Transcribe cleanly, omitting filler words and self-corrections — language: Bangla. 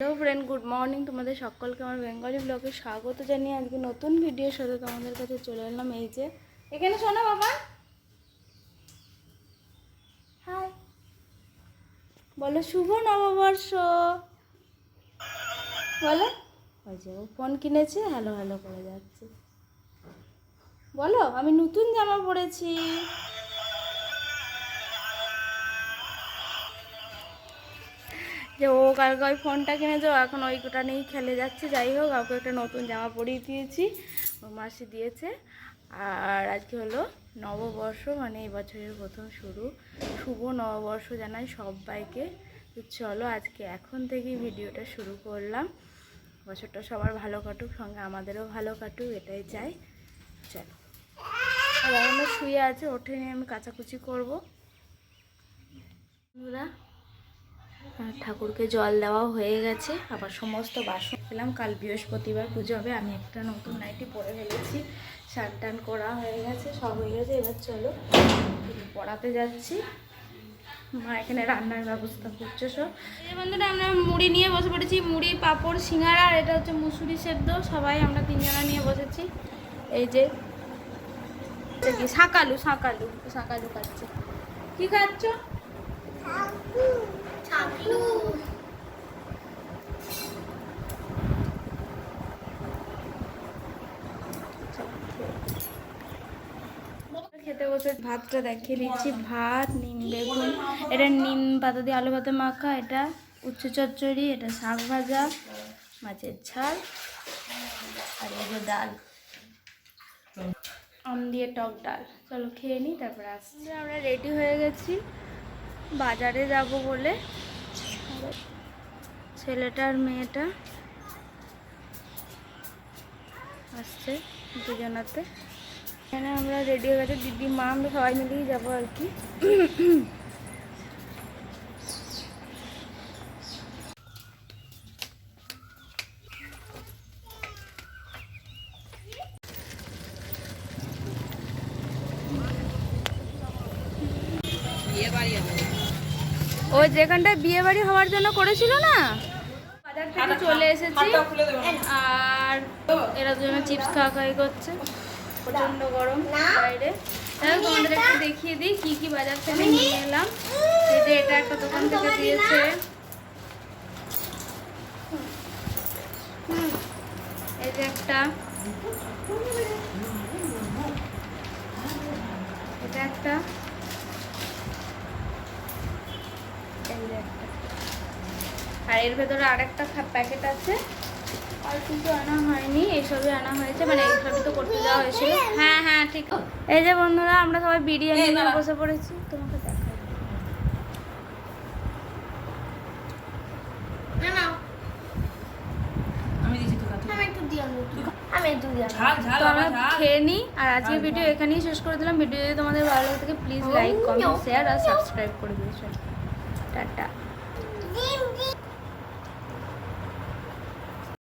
Hello friend, good morning. তোমাদের সকলকে আমার বেঙ্গলি ব্লগে স্বাগত জানিয়ে আজকে নতুন ভিডিওর সাথে তোমাদের কাছে চলে এলাম। এই যে এখানে শোনো বাবা, হাই বলো, শুভ নববর্ষ বলো। ওই যে ও ফোন কিনেছে, হ্যালো হ্যালো করে যাচ্ছে। বলো আমি নতুন জামা পরেছি। যে ও কালকে ওই ফোনটা কিনেছে, এখন ওইটা নিয়েই খেলে যাচ্ছে। যাই হোক, ওকে একটা নতুন জামা পরিয়ে দিয়েছি, ওর মাসি দিয়েছে। আর আজকে হলো নববর্ষ, মানে এই বছরের প্রথম শুরু। শুভ নববর্ষ জানাই সবাইকে। তো চলো আজকে এখন থেকেই ভিডিওটা শুরু করলাম। বছরটা সবার ভালো কাটুক, সঙ্গে আমাদেরও ভালো কাটুক, এটাই চাই। চলো, আর আমরা শুয়ে আছে, ওঠে নিয়ে আমি কাচাকুচি করবো। ঠাকুরকে জল দেওয়া হয়ে গেছে, আবার সমস্ত বাসন পেলাম। কাল বৃহস্পতিবার পুজো হবে, আমি একটা নতুন নাইটি পরে ফেলেছি। স্নান টান করা হয়ে গেছে, সব হয়ে গেছে। এবার চলো পড়াতে যাচ্ছি। মা এখানে রান্নার ব্যবস্থা করছে সব। এই বন্ধুরা, আমরা মুড়ি নিয়ে বসে পড়েছি। মুড়ি, পাঁপড়, সিঙ্গাড়া, আর এটা হচ্ছে মুসুরি সেদ্ধ। সবাই আমরা তিনজনা নিয়ে বসেছি। এই যে কি শাকালু শাকালু শাকালু খাচ্ছে। কি খাচ্ছ? খেতে বসে ভাতটা দেখিয়ে দিচ্ছি। ভাত, নিম বেগুন, এটা নিম পাতা দিয়ে আলু ভাতে মাখা, এটা উচ্ছে চচ্চড়ি, এটা শাক ভাজা, মাছের ঝাল, আর এই যে ডাল, আম দিয়ে টক ডাল। চলো খেয়ে নিই, তারপরে আসছি। আমরা রেডি হয়ে গেছি, বাজারে যাব বলে। ছেলেটা আর মেয়েটা আসছে দুজনাতে। এখানে আমরা রেডি হয়ে গেছে, দিদি, মা, আমরা সবাই মিলেই যাবো আর কি। ও যেখানটায় বিয়ে বাড়ি হওয়ার জন্য করেছিল না, বাজার থেকে চলে এসেছি। আর এরা দুজনে চিপস খাওয়াখাওয়ি করছে, প্রচন্ড গরম বাইরে। তাহলে তোমাদের একটু দেখিয়ে দিই কি কি বাজার থেকে নিয়ে এলাম। এই যে এটা একটা দোকান থেকে দিয়েছে, এই যে একটা, এটা একটা, আর এর ভেতরে আরেকটা প্যাকেট আছে। আর কিছু আনা হয়নি, এইসবই আনা হয়েছে, মানে এইসবই তো করতে যাওয়া হয়েছিল। হ্যাঁ হ্যাঁ ঠিক। এই যে বন্ধুরা, আমরা সবাই বিরিয়ানি নিয়ে বসে পড়েছি। তোমাকে দেখাই, তো আমরা খেয়ে নিই। আর আজকের ভিডিও এখানেই শেষ করে দিলাম। ভিডিও যদি তোমাদের ভালো লাগে থাকে, প্লিজ লাইক, কমেন্ট, শেয়ার আর সাবস্ক্রাইব করে দিয়েছো। টাটা।